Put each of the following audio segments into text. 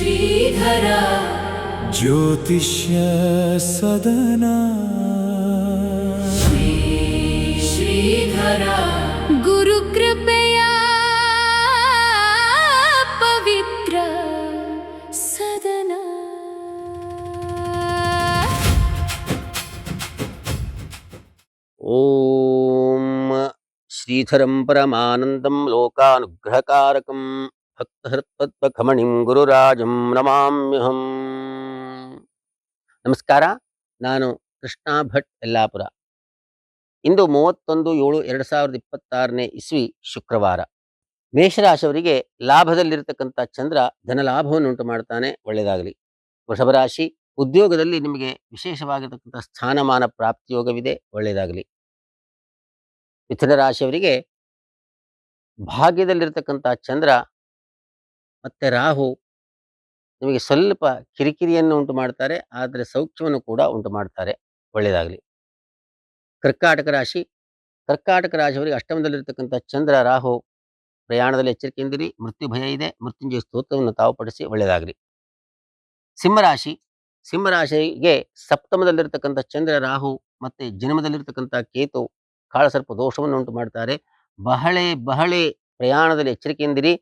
ಶ್ರೀಧರ ಜ್ಯೋತಿಷ್ಯ ಸದನ ಶ್ರೀಧರ ಗುರುಕೃಪೆಯ ಪವಿತ್ರ ಸದನ. ಓಂ ಶ್ರೀಧರಂ ಪರಮಾನಂದಂ ಲೋಕಾನುಗ್ರಹಕಾರಕಂ ಭಕ್ತಹೃತ್ಪದ್ಮಖಮಣಿಂ ಗುರುರಾಜಂ ನಮಾಮ್ಯಹಂ. ನಮಸ್ಕಾರ, ನಾನು ಕೃಷ್ಣ ಭಟ್ ಯಲ್ಲಾಪುರ. ಇಂದು 31/7/2026 ಇಸ್ವಿ ಶುಕ್ರವಾರ. ಮೇಷರಾಶಿಯವರಿಗೆ ಲಾಭದಲ್ಲಿರತಕ್ಕಂಥ ಚಂದ್ರ ಧನಲಾಭವನ್ನು ಉಂಟು ಮಾಡ್ತಾನೆ, ಒಳ್ಳೆಯದಾಗಲಿ. ವೃಷಭ ರಾಶಿ, ಉದ್ಯೋಗದಲ್ಲಿ ನಿಮಗೆ ವಿಶೇಷವಾಗಿರತಕ್ಕಂಥ ಸ್ಥಾನಮಾನ ಪ್ರಾಪ್ತಿಯೋಗವಿದೆ, ಒಳ್ಳೆಯದಾಗಲಿ. ಮಿಥುನ ರಾಶಿಯವರಿಗೆ ಭಾಗ್ಯದಲ್ಲಿರತಕ್ಕಂಥ ಚಂದ್ರ ಮತ್ತೆ ರಾಹು ನಿಮಗೆ ಸ್ವಲ್ಪ ಕಿರಿಕಿರಿಯನ್ನು ಉಂಟು ಮಾಡ್ತಾರೆ, ಆದರೆ ಸೌಖ್ಯವನ್ನು ಕೂಡ ಉಂಟು ಮಾಡ್ತಾರೆ, ಒಳ್ಳೆಯದಾಗಲಿ. ಕರ್ಕಾಟಕ ರಾಶಿ, ಕರ್ಕಾಟಕ ರಾಶಿಯವರಿಗೆ ಅಷ್ಟಮದಲ್ಲಿರ್ತಕ್ಕಂಥ ಚಂದ್ರ ರಾಹು ಪ್ರಯಾಣದಲ್ಲಿ ಎಚ್ಚರಿಕೆಯಿಂದಿರಿ, ಮೃತ್ಯು ಭಯ ಇದೆ, ಮೃತ್ಯುಂಜಯ ಸ್ತೋತ್ರವನ್ನು ತಾವು ಪಡಿಸಿ, ಒಳ್ಳೆಯದಾಗಲಿ. ಸಿಂಹರಾಶಿ, ಸಿಂಹರಾಶಿಗೆ ಸಪ್ತಮದಲ್ಲಿರ್ತಕ್ಕಂಥ ಚಂದ್ರ ರಾಹು ಮತ್ತೆ ಜನ್ಮದಲ್ಲಿರ್ತಕ್ಕಂಥ ಕೇತು ಕಾಳಸರ್ಪ ದೋಷವನ್ನು ಉಂಟು ಮಾಡ್ತಾರೆ. ಬಹಳೆ ಪ್ರಯಾಣದಲ್ಲಿ ಎಚ್ಚರಿಕೆಯಿಂದಿರಿ,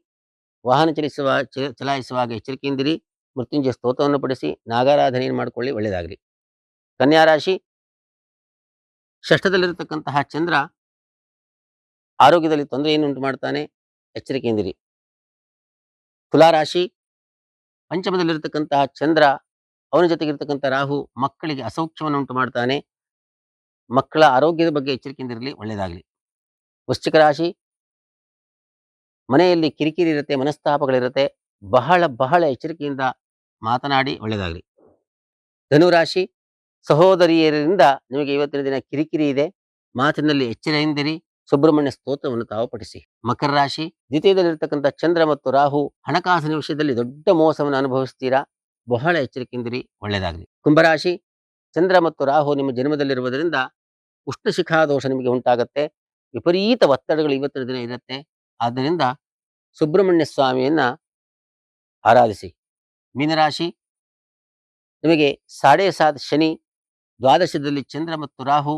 ವಾಹನ ಚಲಾಯಿಸುವಾಗ ಎಚ್ಚರಿಕೆಯಿಂದಿರಿ, ಮೃತ್ಯುಂಜಯ ಸ್ತೋತ್ರವನ್ನು ಪಡಿಸಿ ನಾಗಾರಾಧನೆಯನ್ನು ಮಾಡಿಕೊಳ್ಳಿ, ಒಳ್ಳೆಯದಾಗಲಿ. ಕನ್ಯಾ ರಾಶಿ, ಷಷ್ಠದಲ್ಲಿರತಕ್ಕಂತಹ ಚಂದ್ರ ಆರೋಗ್ಯದಲ್ಲಿ ತೊಂದರೆಯನ್ನು ಉಂಟು ಮಾಡ್ತಾನೆ, ಎಚ್ಚರಿಕೆಯಿಂದಿರಿ. ತುಲಾರಾಶಿ, ಪಂಚಮದಲ್ಲಿರತಕ್ಕಂತಹ ಚಂದ್ರ ಅವನ ಜೊತೆಗಿರ್ತಕ್ಕಂಥ ರಾಹು ಮಕ್ಕಳಿಗೆ ಅಸೌಖ್ಯವನ್ನು ಉಂಟು ಮಾಡ್ತಾನೆ, ಮಕ್ಕಳ ಆರೋಗ್ಯದ ಬಗ್ಗೆ ಎಚ್ಚರಿಕೆಯಿಂದಿರಲಿ, ಒಳ್ಳೆಯದಾಗಲಿ. ವೃಶ್ಚಿಕ ರಾಶಿ, ಮನೆಯಲ್ಲಿ ಕಿರಿಕಿರಿ ಇರುತ್ತೆ, ಮನಸ್ತಾಪಗಳಿರುತ್ತೆ, ಬಹಳ ಎಚ್ಚರಿಕೆಯಿಂದ ಮಾತನಾಡಿ, ಒಳ್ಳೆಯದಾಗಲಿ. ಧನುರಾಶಿ, ಸಹೋದರಿಯರಿಂದ ನಿಮಗೆ ಇವತ್ತಿನ ದಿನ ಕಿರಿಕಿರಿ ಇದೆ, ಮಾತಿನಲ್ಲಿ ಎಚ್ಚರಿಕೆಯಿಂದಿರಿ, ಸುಬ್ರಹ್ಮಣ್ಯ ಸ್ತೋತ್ರವನ್ನು ತಾವು ಪಠಿಸಿ. ಮಕರ ರಾಶಿ, ದ್ವಿತೀಯದಲ್ಲಿರ್ತಕ್ಕಂಥ ಚಂದ್ರ ಮತ್ತು ರಾಹು ಹಣಕಾಸಿನ ವಿಷಯದಲ್ಲಿ ದೊಡ್ಡ ಮೋಸವನ್ನು ಅನುಭವಿಸ್ತೀರಾ, ಬಹಳ ಎಚ್ಚರಿಕೆಯಿಂದಿರಿ, ಒಳ್ಳೆಯದಾಗಲಿ. ಕುಂಭರಾಶಿ, ಚಂದ್ರ ಮತ್ತು ರಾಹು ನಿಮ್ಮ ಜನ್ಮದಲ್ಲಿರುವುದರಿಂದ ಉಷ್ಣಶಿಖಾ ದೋಷ ನಿಮಗೆ ಉಂಟಾಗತ್ತೆ, ವಿಪರೀತ ಒತ್ತಡಗಳು ಇವತ್ತಿನ ದಿನ ಇರುತ್ತೆ, ಆದ್ದರಿಂದ ಸುಬ್ರಹ್ಮಣ್ಯ ಸ್ವಾಮಿಯನ್ನ ಆರಾಧಿಸಿ. ಮೀನರಾಶಿ, ನಿಮಗೆ 7.5 ಶನಿ, ದ್ವಾದಶದಲ್ಲಿ ಚಂದ್ರ ಮತ್ತು ರಾಹು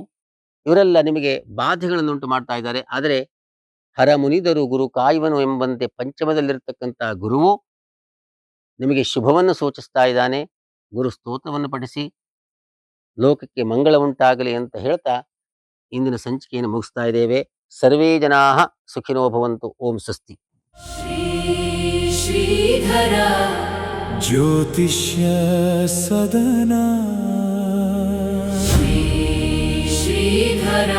ಇವರೆಲ್ಲ ನಿಮಗೆ ಬಾಧೆಗಳನ್ನು ಉಂಟು ಮಾಡ್ತಾ ಇದ್ದಾರೆ, ಆದರೆ ಹರ ಮುನಿದರು ಗುರು ಕಾಯುವನು ಎಂಬಂತೆ ಪಂಚಮದಲ್ಲಿರ್ತಕ್ಕಂಥ ಗುರುವು ನಿಮಗೆ ಶುಭವನ್ನು ಸೂಚಿಸ್ತಾ ಇದ್ದಾನೆ. ಗುರು ಸ್ತೋತ್ರವನ್ನು ಪಠಿಸಿ, ಲೋಕಕ್ಕೆ ಮಂಗಳ ಉಂಟಾಗಲಿ ಅಂತ ಹೇಳ್ತಾ ಇಂದಿನ ಸಂಚಿಕೆಯನ್ನು ಮುಗಿಸ್ತಾ ಇದ್ದೇವೆ. ಸರ್ವೇ ಜನಾಃ ಸುಖಿನೋ ಭವಂತು. ಓಂ ಸ್ವಸ್ತಿ. ಶ್ರೀಧರ ಜ್ಯೋತಿಷ್ಯ ಸದನ ಶ್ರೀಧರ